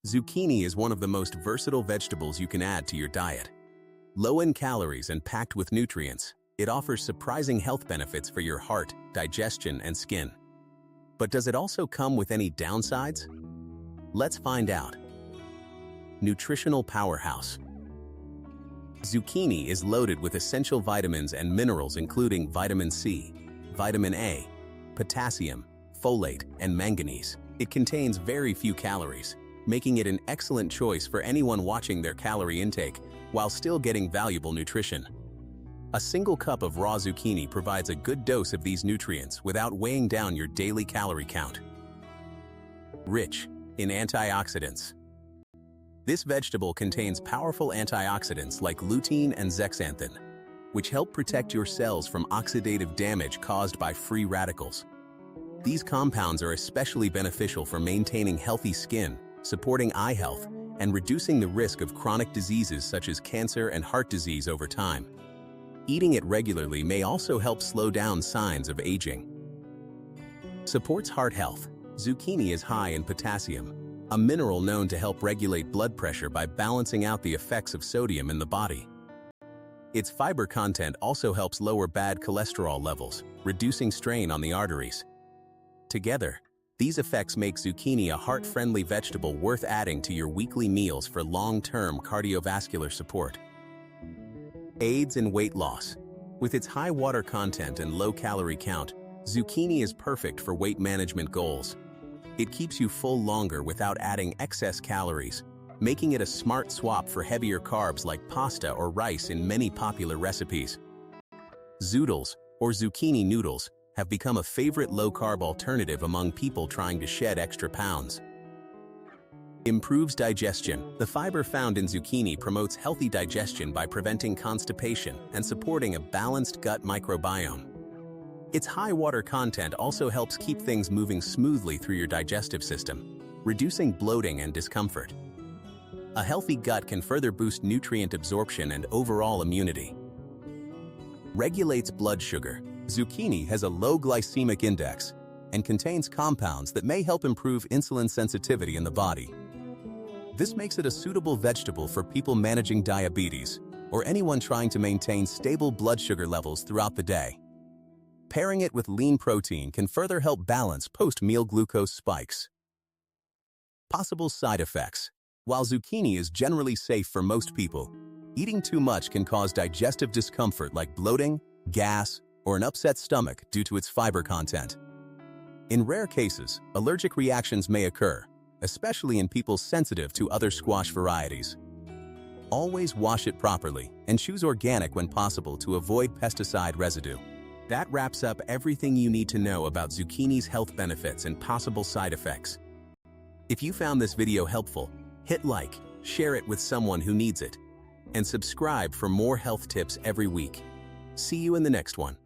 Zucchini is one of the most versatile vegetables you can add to your diet. Low in calories and packed with nutrients, it offers surprising health benefits for your heart, digestion, and skin. But does it also come with any downsides? Let's find out. Nutritional powerhouse. Zucchini is loaded with essential vitamins and minerals including vitamin C, vitamin A, potassium, folate, and manganese. It contains very few calories, making it an excellent choice for anyone watching their calorie intake while still getting valuable nutrition. A single cup of raw zucchini provides a good dose of these nutrients without weighing down your daily calorie count. Rich in antioxidants. This vegetable contains powerful antioxidants like lutein and zeaxanthin, which help protect your cells from oxidative damage caused by free radicals. These compounds are especially beneficial for maintaining healthy skin, supporting eye health, and reducing the risk of chronic diseases such as cancer and heart disease over time. Eating it regularly may also help slow down signs of aging. Supports heart health. Zucchini is high in potassium, a mineral known to help regulate blood pressure by balancing out the effects of sodium in the body. Its fiber content also helps lower bad cholesterol levels, reducing strain on the arteries. Together, these effects make zucchini a heart-friendly vegetable worth adding to your weekly meals for long-term cardiovascular support. Aids in weight loss. With its high water content and low calorie count, zucchini is perfect for weight management goals. It keeps you full longer without adding excess calories, making it a smart swap for heavier carbs like pasta or rice in many popular recipes. Zoodles, or zucchini noodles, have become a favorite low-carb alternative among people trying to shed extra pounds. Improves digestion. The fiber found in zucchini promotes healthy digestion by preventing constipation and supporting a balanced gut microbiome. Its high water content also helps keep things moving smoothly through your digestive system, reducing bloating and discomfort. A healthy gut can further boost nutrient absorption and overall immunity. Regulates blood sugar. Zucchini has a low glycemic index and contains compounds that may help improve insulin sensitivity in the body. This makes it a suitable vegetable for people managing diabetes or anyone trying to maintain stable blood sugar levels throughout the day. Pairing it with lean protein can further help balance post-meal glucose spikes. Possible side effects. While zucchini is generally safe for most people, eating too much can cause digestive discomfort like bloating, gas, or an upset stomach due to its fiber content. In rare cases, allergic reactions may occur, especially in people sensitive to other squash varieties. Always wash it properly and choose organic when possible to avoid pesticide residue. That wraps up everything you need to know about zucchini's health benefits and possible side effects. If you found this video helpful, hit like, share it with someone who needs it, and subscribe for more health tips every week. See you in the next one.